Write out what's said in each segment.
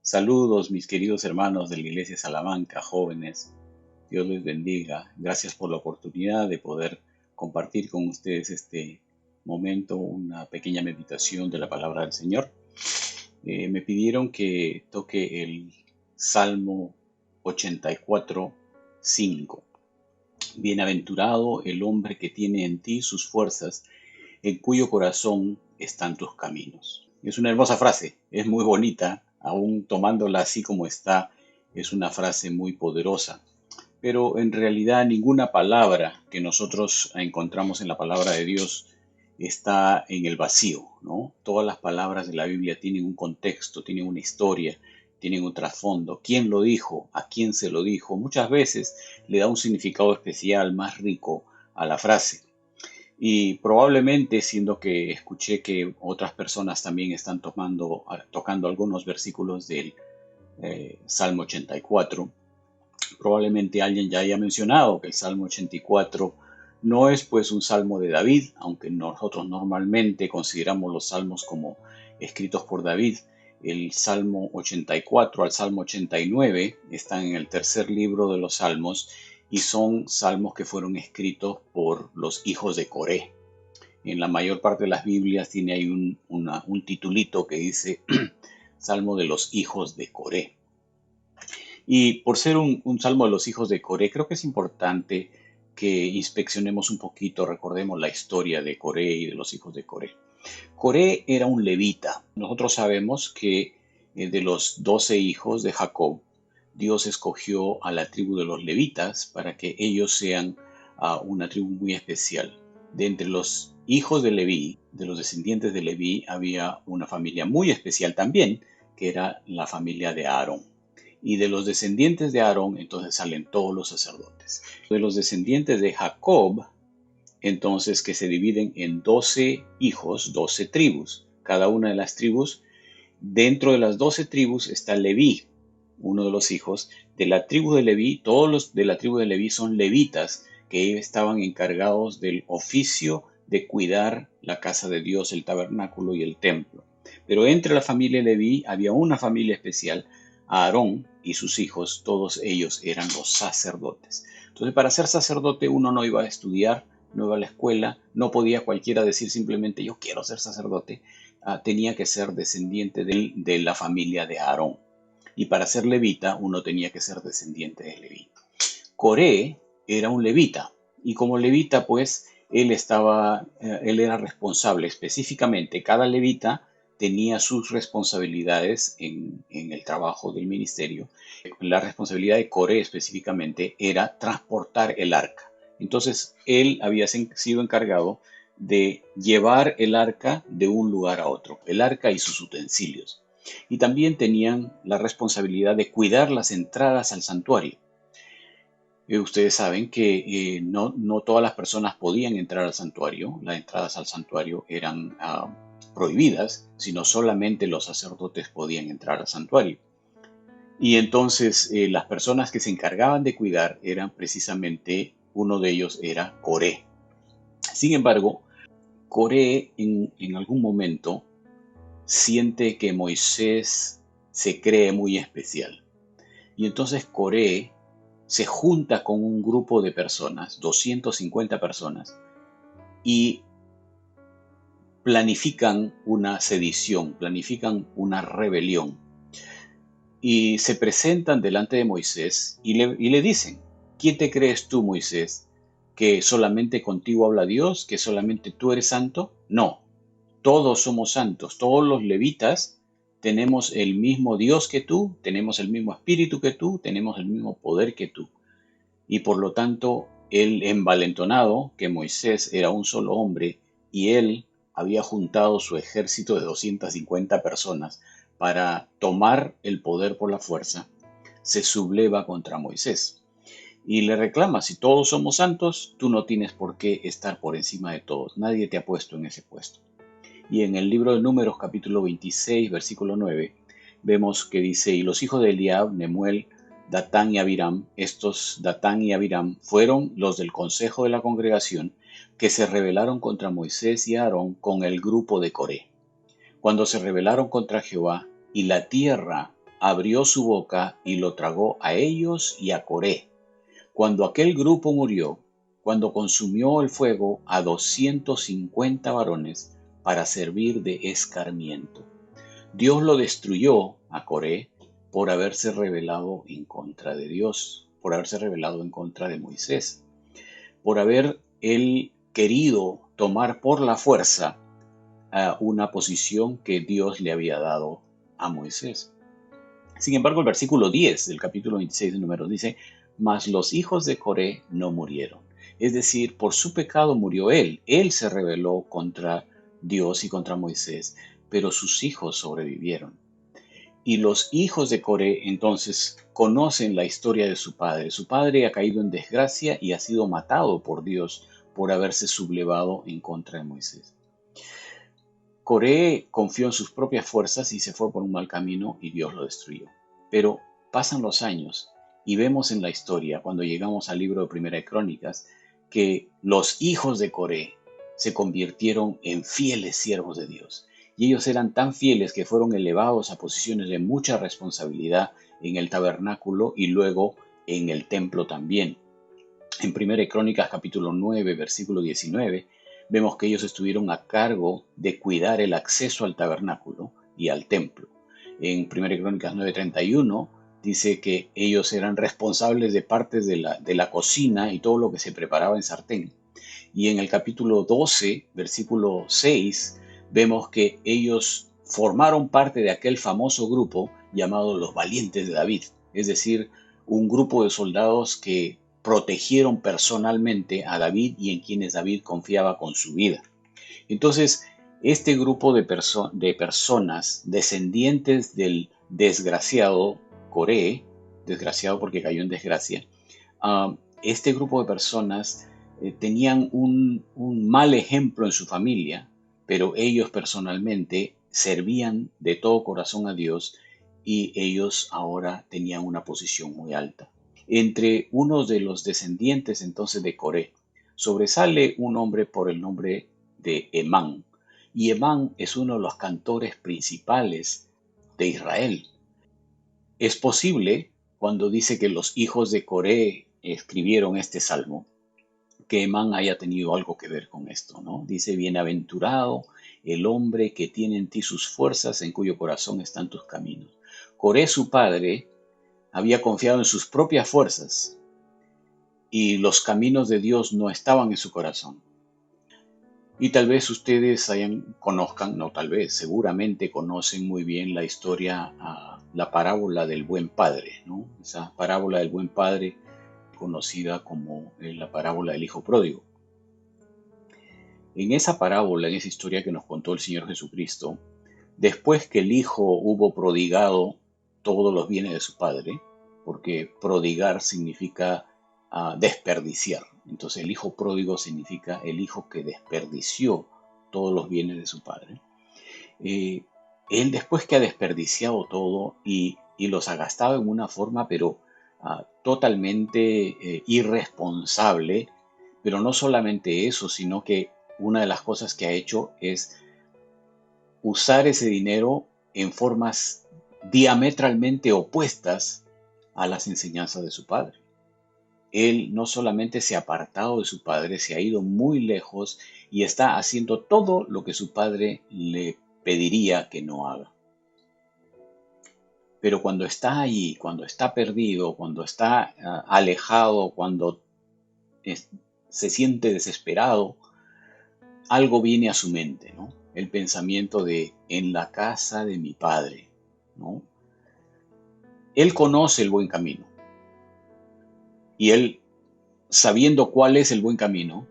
Saludos, mis queridos hermanos de la Iglesia Salamanca, jóvenes. Dios les bendiga. Gracias por la oportunidad de poder compartir con ustedes este momento, una pequeña meditación de la palabra del Señor. Me pidieron que toque el Salmo 84:5. Bienaventurado el hombre que tiene en ti sus fuerzas, en cuyo corazón están tus caminos. Es una hermosa frase, es muy bonita, aún tomándola así como está, es una frase muy poderosa. Pero en realidad ninguna palabra que nosotros encontramos en la palabra de Dios está en el vacío, ¿no? Todas las palabras de la Biblia tienen un contexto, tienen una historia, tienen un trasfondo. ¿Quién lo dijo? ¿A quién se lo dijo? Muchas veces le da un significado especial, más rico a la frase. Y probablemente, siendo que escuché que otras personas también están tocando algunos versículos del Salmo 84, probablemente alguien ya haya mencionado que el Salmo 84 no es pues un salmo de David, aunque nosotros normalmente consideramos los salmos como escritos por David. El Salmo 84 al Salmo 89 están en el tercer libro de los Salmos y son salmos que fueron escritos por los hijos de Coré. En la mayor parte de las Biblias tiene ahí un titulito que dice Salmo de los hijos de Coré. Y por ser un salmo de los hijos de Coré, creo que es importante que inspeccionemos un poquito, recordemos la historia de Coré y de los hijos de Coré. Coré era un levita. Nosotros sabemos que de los 12 hijos de Jacob, Dios escogió a la tribu de los levitas para que ellos sean una tribu muy especial. De entre los hijos de Leví, de los descendientes de Leví, había una familia muy especial también, que era la familia de Aarón. Y de los descendientes de Aarón, entonces salen todos los sacerdotes. De los descendientes de Jacob, entonces que se dividen en 12 hijos, 12 tribus. Cada una de las tribus, dentro de las 12 tribus está Leví, uno de los hijos. De la tribu de Leví, todos los de la tribu de Leví son levitas, que estaban encargados del oficio de cuidar la casa de Dios, el tabernáculo y el templo. Pero entre la familia Leví había una familia especial, Aarón y sus hijos, todos ellos eran los sacerdotes. Entonces, para ser sacerdote uno no iba a estudiar, no iba a la escuela, no podía cualquiera decir simplemente yo quiero ser sacerdote, tenía que ser descendiente de la familia de Aarón. Y para ser levita uno tenía que ser descendiente de Leví. Coré era un levita y como levita pues él era responsable específicamente, cada levita tenía sus responsabilidades en el trabajo del ministerio. La responsabilidad de Coré específicamente era transportar el arca. Entonces él había sido encargado de llevar el arca de un lugar a otro, el arca y sus utensilios. Y también tenían la responsabilidad de cuidar las entradas al santuario. Ustedes saben que no todas las personas podían entrar al santuario, las entradas al santuario eran prohibidas, sino solamente los sacerdotes podían entrar al santuario. Y entonces las personas que se encargaban de cuidar eran precisamente, uno de ellos era Coré. Sin embargo, Coré en algún momento siente que Moisés se cree muy especial. Y entonces Coré se junta con un grupo de personas, 250 personas, y planifican una sedición, planifican una rebelión. Y se presentan delante de Moisés y le dicen, ¿quién te crees tú, Moisés? ¿Que solamente contigo habla Dios? ¿Que solamente tú eres santo? No, todos somos santos, todos los levitas tenemos el mismo Dios que tú, tenemos el mismo espíritu que tú, tenemos el mismo poder que tú. Y por lo tanto, él envalentonado, que Moisés era un solo hombre y él había juntado su ejército de 250 personas para tomar el poder por la fuerza, se subleva contra Moisés y le reclama, si todos somos santos, tú no tienes por qué estar por encima de todos, nadie te ha puesto en ese puesto. Y en el libro de Números, capítulo 26, versículo 9, vemos que dice, y los hijos de Eliab, Nemuel, Datán y Abiram, estos Datán y Abiram fueron los del consejo de la congregación que se rebelaron contra Moisés y Aarón con el grupo de Coré. Cuando se rebelaron contra Jehová y la tierra abrió su boca y lo tragó a ellos y a Coré. Cuando aquel grupo murió, cuando consumió el fuego a 250 varones para servir de escarmiento. Dios lo destruyó a Coré por haberse rebelado en contra de Dios, por haberse rebelado en contra de Moisés, por haber él querido tomar por la fuerza una posición que Dios le había dado a Moisés. Sin embargo, el versículo 10 del capítulo 26 de Números dice: mas los hijos de Coré no murieron. Es decir, por su pecado murió él. Él se rebeló contra Dios y contra Moisés, pero sus hijos sobrevivieron. Y los hijos de Coré entonces conocen la historia de su padre. Su padre ha caído en desgracia y ha sido matado por Dios por haberse sublevado en contra de Moisés. Coré confió en sus propias fuerzas y se fue por un mal camino y Dios lo destruyó. Pero pasan los años y vemos en la historia, cuando llegamos al libro de Primera de Crónicas, que los hijos de Coré se convirtieron en fieles siervos de Dios. Y ellos eran tan fieles que fueron elevados a posiciones de mucha responsabilidad en el tabernáculo y luego en el templo también. En Primera de Crónicas capítulo 9, versículo 19, vemos que ellos estuvieron a cargo de cuidar el acceso al tabernáculo y al templo. En Primera de Crónicas 9:31 dice que ellos eran responsables de partes de la cocina y todo lo que se preparaba en sartén. Y en el capítulo 12, versículo 6, vemos que ellos formaron parte de aquel famoso grupo llamado los valientes de David, es decir, un grupo de soldados que protegieron personalmente a David y en quienes David confiaba con su vida. Entonces, este grupo de personas descendientes del desgraciado Coré, desgraciado porque cayó en desgracia, este grupo de personas tenían un mal ejemplo en su familia, pero ellos personalmente servían de todo corazón a Dios y ellos ahora tenían una posición muy alta. Entre unos de los descendientes entonces de Coré sobresale un hombre por el nombre de Emán. Y Emán es uno de los cantores principales de Israel. Es posible, cuando dice que los hijos de Coré escribieron este salmo, que Emán haya tenido algo que ver con esto, ¿no? Dice: bienaventurado el hombre que tiene en ti sus fuerzas, en cuyo corazón están tus caminos. Coré, su padre, había confiado en sus propias fuerzas y los caminos de Dios no estaban en su corazón. Y tal vez ustedes conozcan, no tal vez, seguramente conocen muy bien la historia, la parábola del buen padre, ¿no? Esa parábola del buen padre conocida como la parábola del hijo pródigo. En esa parábola, en esa historia que nos contó el Señor Jesucristo, después que el hijo hubo prodigado todos los bienes de su padre, porque prodigar significa desperdiciar. Entonces el hijo pródigo significa el hijo que desperdició todos los bienes de su padre. Él, después que ha desperdiciado todo y los ha gastado en una forma pero totalmente irresponsable, pero no solamente eso, sino que una de las cosas que ha hecho es usar ese dinero en formas diametralmente opuestas a las enseñanzas de su padre. Él no solamente se ha apartado de su padre, se ha ido muy lejos y está haciendo todo lo que su padre le pediría que no haga. Pero cuando está ahí, cuando está perdido, cuando está alejado, cuando se siente desesperado, algo viene a su mente, ¿no? El pensamiento de: en la casa de mi padre, ¿no? Él conoce el buen camino. Y él, sabiendo cuál es el buen camino,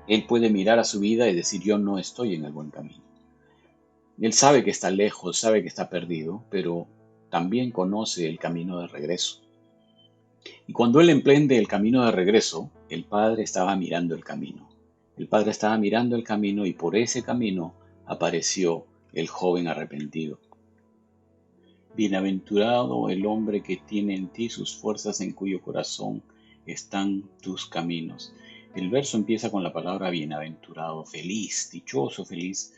él puede mirar a su vida y decir: yo no estoy en el buen camino. Él sabe que está lejos, sabe que está perdido, pero también conoce el camino de regreso. Y cuando él emprende el camino de regreso, el padre estaba mirando el camino. El padre estaba mirando el camino y por ese camino apareció el joven arrepentido. Bienaventurado el hombre que tiene en ti sus fuerzas, en cuyo corazón están tus caminos. El verso empieza con la palabra bienaventurado, feliz, dichoso, feliz.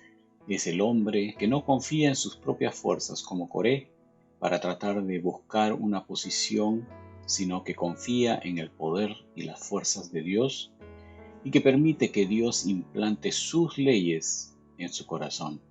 Es el hombre que no confía en sus propias fuerzas como Coré, para tratar de buscar una posición, sino que confía en el poder y las fuerzas de Dios y que permite que Dios implante sus leyes en su corazón.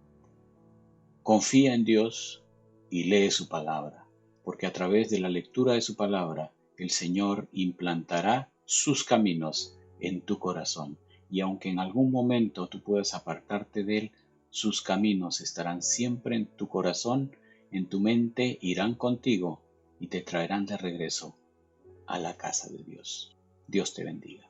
Confía en Dios y lee su palabra, porque a través de la lectura de su palabra, el Señor implantará sus caminos en tu corazón. Y aunque en algún momento tú puedas apartarte de Él, sus caminos estarán siempre en tu corazón, en tu mente, irán contigo y te traerán de regreso a la casa de Dios. Dios te bendiga.